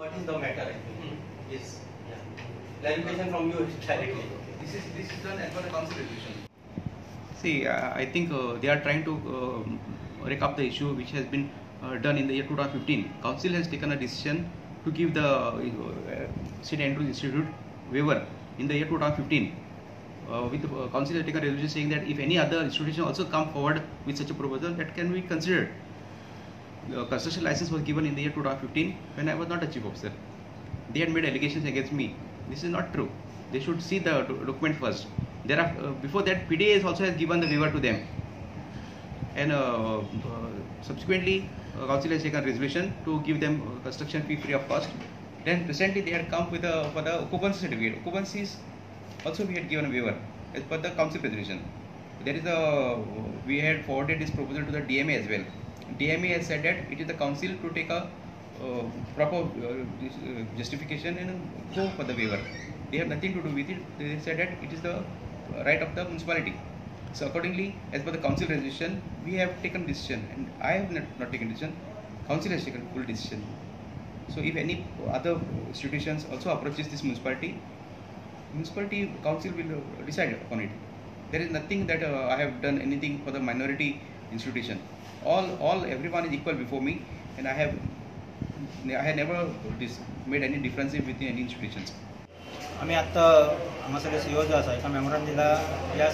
What is the matter? I think. Yes. Yeah. Clarification from you directly. This is done as per the council resolution. See, I think they are trying to rake up the issue which has been done in the year 2015. Council has taken a decision to give the St. Andrews Institute waiver in the year 2015. With the council has taken a resolution saying that if any other institution also come forward with such a proposal, that can be considered. The construction license was given in the year 2015 when I was not a chief officer. They had made allegations against me. This is not true. They should see the document first. Before that, PDA also has given the waiver to them, and subsequently, council has taken a resolution to give them construction fee free of cost. Then recently, they had come with for the occupancy certificate. Occupancies also we had given a waiver as per the council resolution. We had forwarded this proposal to the DMA as well. DMA has said that it is the council to take a proper justification and go for the waiver. They have nothing to do with it. They said that it is the right of the municipality. So accordingly, as per the council resolution, we have taken decision, and I have not taken decision. Council has taken full decision. So if any other institutions also approaches this municipality council will decide upon it. There is nothing that I have done anything for the minority institution. Everyone is equal before me, and I have never made any difference within any institutions. आम्ही आत्ता हांगा सगळे CO जो आसा एका मेमोरान दिला ह्या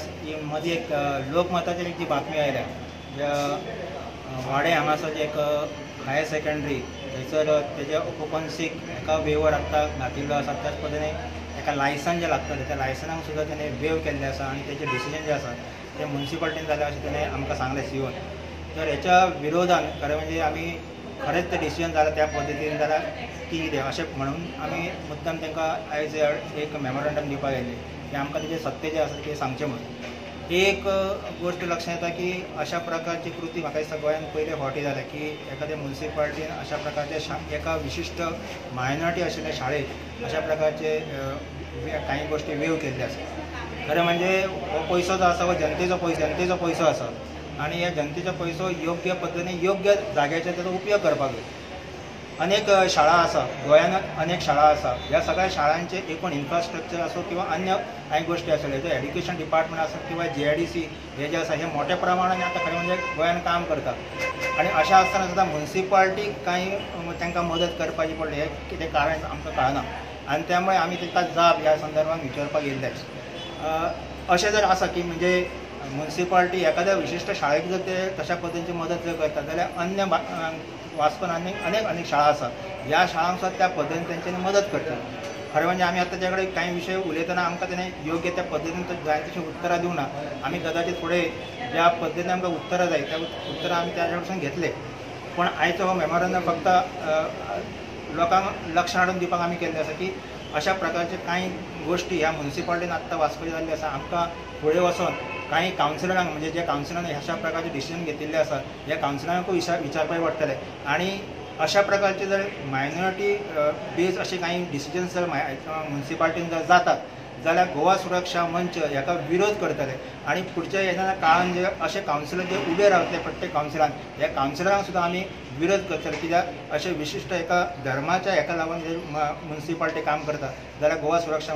मदीं एक लोकमताचेर एक जी बातमी आयल्या ज्या वाडे हांगासर जे एक हायर सेकंडरी थंयसर तेजे ऑक्युपन्सीक एका वेवर आत्ता घातिल्लो आसा त्याच पद्दतीन एका लायसन जे लागतलें त्या लायसनाक सुद्दां तेणें वेव केल्लें आसा आनी तेजें डिसिजन जें आसा तें म्युनिसिपालिटीन जालें अशें तेणें आमकां सांगलें सीओन. तर हेच्या विरोधान खरें म्हणजे आमी खरेंच तें डिसिजन जालें त्या पद्दतीन जाल्यार ती कितें अशें म्हणून आमी मुद्दाम तांकां आयज एक मेमोरंडम दिवपाक गेल्ली की आमकां तेजे सत्य जें आसा तें सांगचें म्हणून. एक गोश्ट लक्षांत येता की अशा प्रकारची कृती म्हाका दिसता गोंयांत पयले फावटी जाल्या की एखाद्या म्युनिसिपालिटीन अशा प्रकारचे एका विशिश्ट मायनॉरिटी आशिल्ल्या शाळेक अशा प्रकारचे काही गोश्टी वेव केल्ले आसा. खरें म्हणजे हो पयसो जो आसा हो जनतेचो पयसो आसा आनी ह्या जनतेचो पयसो योग्य पद्दतीन योग्य जाग्याचेर ताचो उपयोग करपाक जाय. अनेक शाळा आसा गोंयांत, अनेक शाळा आसा. ह्या सगळ्या शाळांचे एकूण इन्फ्रास्ट्रक्चर आसूं किंवा अन्य काही गोश्टी आसल्यो जे एड्युकेशन डिपार्टमेंट आसा किंवा JIDC हे जे आसा हे मोठ्या प्रमाणात आतां खरें म्हणजे गोंयांत काम करता. आनी अशें आसतना सुद्दां म्युनिसिपालिटीक काही तांकां मदत करपाची पडली हें कितें कारण आमकां कळना आनी त्यामुळे आमी तांकां जाप ह्या संदर्भात विचारपाक येयल्ले. अशें जर आसा की म्हणजे म्युनिसिपालिटी एखाद्या विशिश्ट शाळेक जर ते तशा पद्दतीची मदत जर करता जाल्यार अन्य वास्कोन अनेक शाळा आसा ह्या शाळांक सुद्दां त्या पद्दतीन तेंच्यांनी मदत करता. खरें म्हणजे आमी आतां तेजे कडेन कांय विशय उलयतना आमकां तेणें योग्य त्या पद्दतीन जाय तशी उत्तरां दिवना. आमी कदाचित फुडें ज्या पद्दतीन आमकां उत्तरां जाय त्या उत्तरां आमी ताजे कडसून घेतले. पण आयचो हो मेमोरंडम फक्त लोकांक लक्ष हाडून दिवपाक आमी केल्ले आसा की अशा प्रकारचे काही गोश्टी ह्या म्युनिसिपालिटीन आत्तां वास्को जाल्ली आसा. आमकां फुडें वचोन काही कावन्सिलरांक म्हणजे जे कावन्सिलान अशा प्रकारचे डिसिजन घेतिल्ले आसा ह्या कावन्सिलरांकूय विचारपाक पडटलें. आनी अशा प्रकारचे जर मायनॉरिटी बेज असे काही डिसिजन्स जर म्युनिसिपालिटीन जर जातात जाल्यार गोवा सुरक्षा मंच हाका विरोध करतले आनी फुडच्या येणाऱ्या काळान जे अशे कावन्सिलर जे उबे रावतले प्रत्येक कावन्सिलान ह्या कावन्सिलरांक सुद्दां आमी विरोध करतले. कित्याक अशे विशिश्ट एका धर्माच्या हेका लागून जर म्युनिसिपालिटी काम करता जाल्यार गोवा सुरक्षा